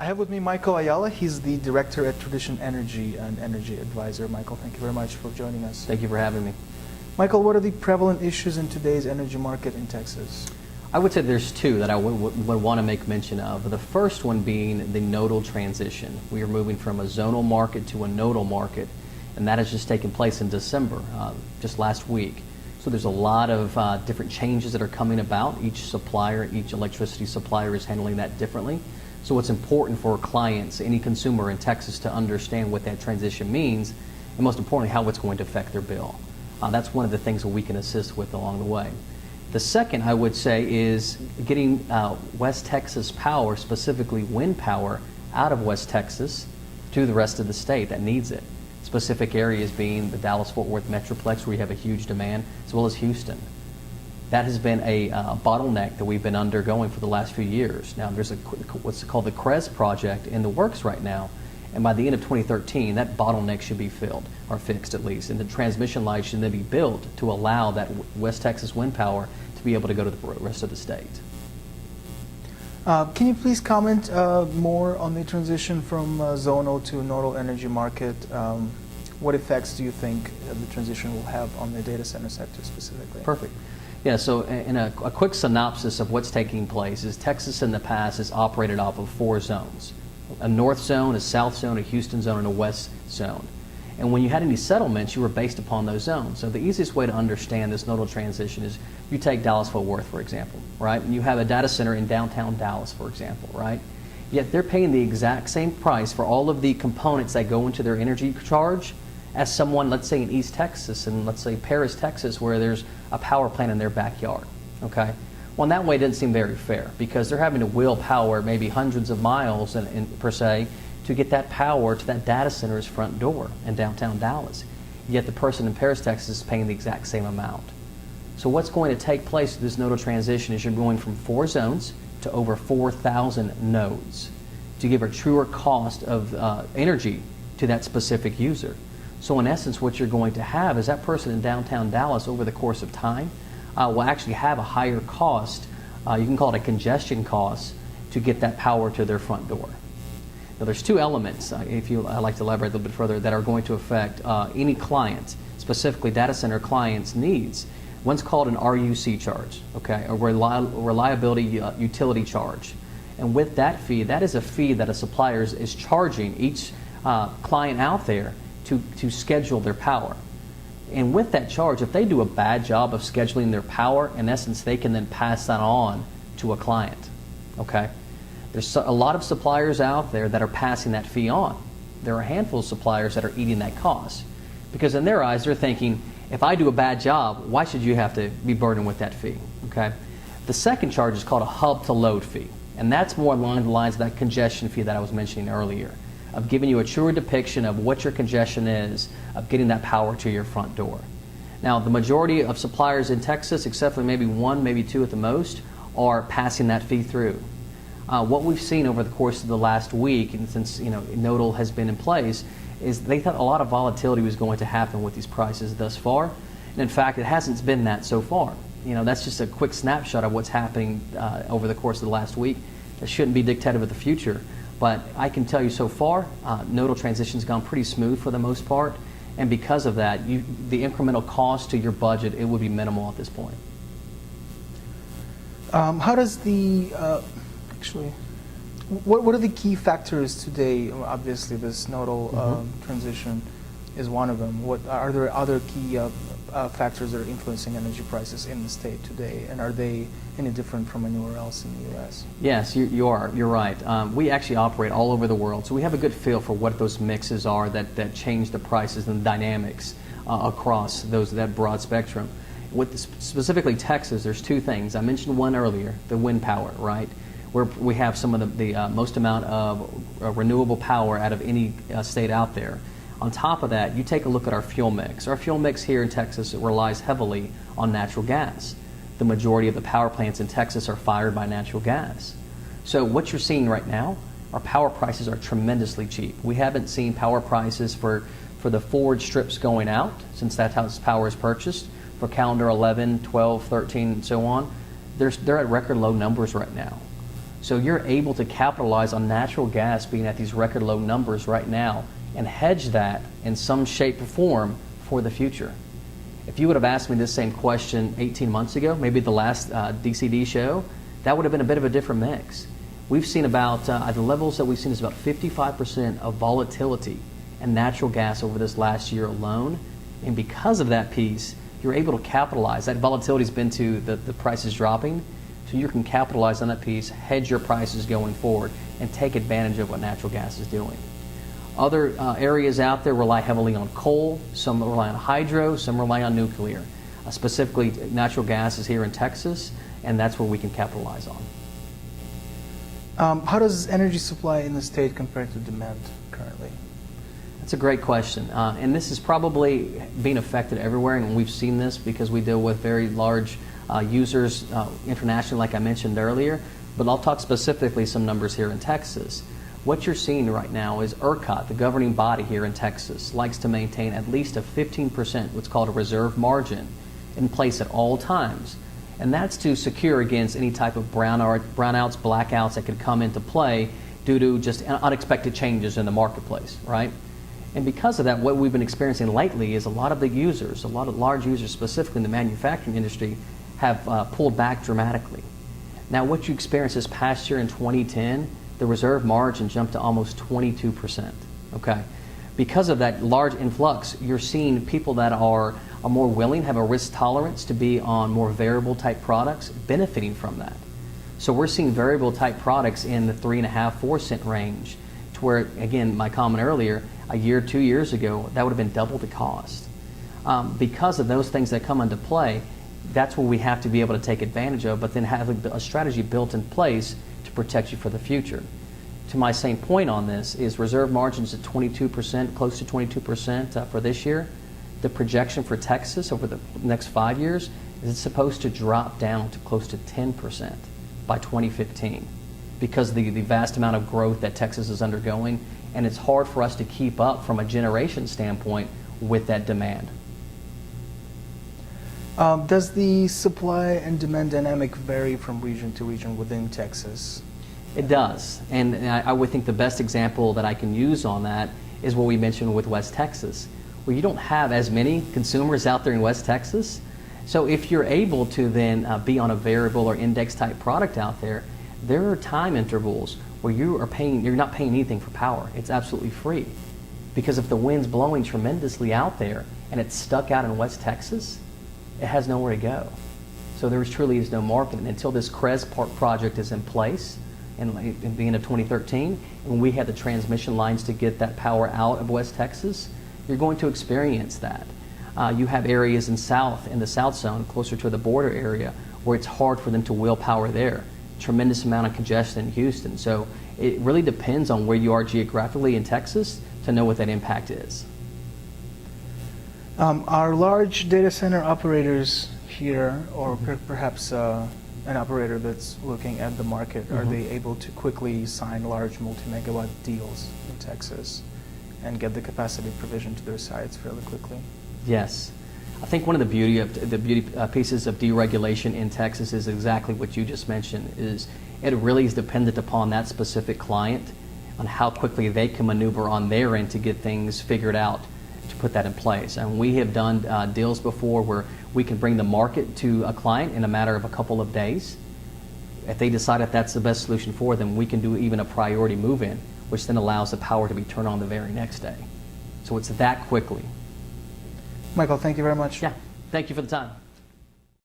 I have with me Michael Ayala. He's the director at Tradition Energy and Energy Advisor. Michael, thank you very much for joining us. Thank you for having me. Michael, what are the prevalent issues in today's energy market in Texas? I would say there's two that I would want to make mention of. The first one being the nodal transition. We are moving from a zonal market to a nodal market, and that has just taken place in December, just last week. So there's a lot of different changes that are coming about. Each supplier, each electricity supplier is handling that differently. So it's important for clients, any consumer in Texas, to understand what that transition means, and most importantly, how it's going to affect their bill. That's one of the things that we can assist with along the way. The second, I would say, is getting West Texas power, specifically wind power, out of West Texas to the rest of the state that needs it. Specific areas being the Dallas-Fort Worth Metroplex, where you have a huge demand, as well as Houston. That has been a bottleneck that we've been undergoing for the last few years. Now, there's what's called the CREZ project in the works right now, and by the end of 2013, that bottleneck should be filled, or fixed at least, and the transmission lines should then be built to allow that West Texas wind power to be able to go to the rest of the state. Can you please comment more on the transition from zonal to nodal energy market? What effects do you think the transition will have on the data center sector specifically? Perfect. Yeah, so in a quick synopsis of what's taking place is Texas in the past has operated off of 4 zones. A north zone, a south zone, a Houston zone, and a west zone. And when you had any settlements, you were based upon those zones. So the easiest way to understand this nodal transition is you take Dallas-Fort Worth, for example, right? And you have a data center in downtown Dallas, for example, right? Yet they're paying the exact same price for all of the components that go into their energy charge as someone, let's say in East Texas, and let's say Paris, Texas, where there's a power plant in their backyard, okay? Well, in that way, it doesn't seem very fair because they're having to wheel power maybe hundreds of miles per se to get that power to that data center's front door in downtown Dallas. Yet the person in Paris, Texas is paying the exact same amount. So what's going to take place with this nodal transition is you're going from 4 zones to over 4,000 nodes to give a truer cost of energy to that specific user. So in essence, what you're going to have is that person in downtown Dallas over the course of time will actually have a higher cost, you can call it a congestion cost, to get that power to their front door. Now there's 2 elements, if you I'd like to elaborate a little bit further, that are going to affect any client, specifically data center clients' needs. One's called an RUC charge, okay, a reliability utility charge. And with that fee, that is a fee that a supplier is charging each client out there to schedule their power. And with that charge, if they do a bad job of scheduling their power, in essence, they can then pass that on to a client, okay? There's a lot of suppliers out there that are passing that fee on. There are a handful of suppliers that are eating that cost because in their eyes, they're thinking, if I do a bad job, why should you have to be burdened with that fee, okay? The second charge is called a hub-to-load fee, and that's more along the lines of that congestion fee that I was mentioning earlier, of giving you a truer depiction of what your congestion is, of getting that power to your front door. Now, the majority of suppliers in Texas, except for maybe 1, maybe 2 at the most, are passing that fee through. What we've seen over the course of the last week, and since nodal has been in place, is they thought a lot of volatility was going to happen with these prices thus far. And in fact, it hasn't been that so far. That's just a quick snapshot of what's happening over the course of the last week. That shouldn't be dictative of the future. But I can tell you so far, nodal transition's gone pretty smooth for the most part, and because of that, the incremental cost to your budget, it would be minimal at this point. How does what are the key factors today? Obviously, this nodal transition is one of them. Are there other key factors that are influencing energy prices in the state today, and are they any different from anywhere else in the U.S.? Yes, you're right. We actually operate all over the world, so we have a good feel for what those mixes are that change the prices and the dynamics across that broad spectrum. With specifically Texas, there's 2 things. I mentioned one earlier, the wind power, right? Where we have some of the most amount of renewable power out of any state out there. On top of that, you take a look at our fuel mix. Our fuel mix here in Texas relies heavily on natural gas. The majority of the power plants in Texas are fired by natural gas. So what you're seeing right now, our power prices are tremendously cheap. We haven't seen power prices for the forward strips going out, since that's how this power is purchased, for calendar 11, 12, 13, and so on. They're at record low numbers right now. So you're able to capitalize on natural gas being at these record low numbers right now and hedge that in some shape or form for the future. If you would have asked me this same question 18 months ago, maybe the last DCD show, that would have been a bit of a different mix. We've seen about, the levels that we've seen is about 55% of volatility in natural gas over this last year alone. And because of that piece, you're able to capitalize. That volatility has been to the prices dropping, so you can capitalize on that piece, hedge your prices going forward, and take advantage of what natural gas is doing. Other areas out there rely heavily on coal, some rely on hydro, some rely on nuclear. Specifically, natural gas is here in Texas, and that's where we can capitalize on. How does energy supply in the state compare to demand currently? That's a great question. And this is probably being affected everywhere, and we've seen this because we deal with very large users internationally, like I mentioned earlier. But I'll talk specifically some numbers here in Texas. What you're seeing right now is ERCOT, the governing body here in Texas, likes to maintain at least a 15%, what's called a reserve margin, in place at all times. And that's to secure against any type of brownouts, blackouts that could come into play due to just unexpected changes in the marketplace, right? And because of that, what we've been experiencing lately is a lot of the users, a lot of large users, specifically in the manufacturing industry, have pulled back dramatically. Now, what you experienced this past year in 2010, the reserve margin jumped to almost 22%, okay? Because of that large influx, you're seeing people that are more willing, have a risk tolerance to be on more variable type products, benefiting from that. So we're seeing variable type products in the 3.5, 4 cent range, to where, again, my comment earlier, a year, 2 years ago, that would have been double the cost. Because of those things that come into play, that's what we have to be able to take advantage of, but then have a strategy built in place to protect you for the future. To my same point on this is reserve margins at 22%, close to 22% for this year. The projection for Texas over the next 5 years is it's supposed to drop down to close to 10% by 2015 because of the vast amount of growth that Texas is undergoing, and it's hard for us to keep up from a generation standpoint with that demand. Does the supply and demand dynamic vary from region to region within Texas? It does, and I would think the best example that I can use on that is what we mentioned with West Texas, where you don't have as many consumers out there in West Texas. So if you're able to then be on a variable or index type product out there, there are time intervals where you're not paying anything for power. It's absolutely free. Because if the wind's blowing tremendously out there and it's stuck out in West Texas, it has nowhere to go. So there truly is no market. And until this CREZ project is in place in the beginning of 2013, when we had the transmission lines to get that power out of West Texas, you're going to experience that. You have areas in the South Zone, closer to the border area, where it's hard for them to wheel power there. Tremendous amount of congestion in Houston. So it really depends on where you are geographically in Texas to know what that impact is. Are large data center operators here, or perhaps an operator that's looking at the market, are they able to quickly sign large multi-megawatt deals in Texas and get the capacity provision to their sites fairly quickly? Yes. I think one of the beauty pieces of deregulation in Texas is exactly what you just mentioned. Is it really is dependent upon that specific client on how quickly they can maneuver on their end to get things figured out to put that in place. And we have done deals before where we can bring the market to a client in a matter of a couple of days. If they decide that that's the best solution for them, we can do even a priority move-in, which then allows the power to be turned on the very next day. So it's that quickly. Michael, thank you very much. Yeah, thank you for the time.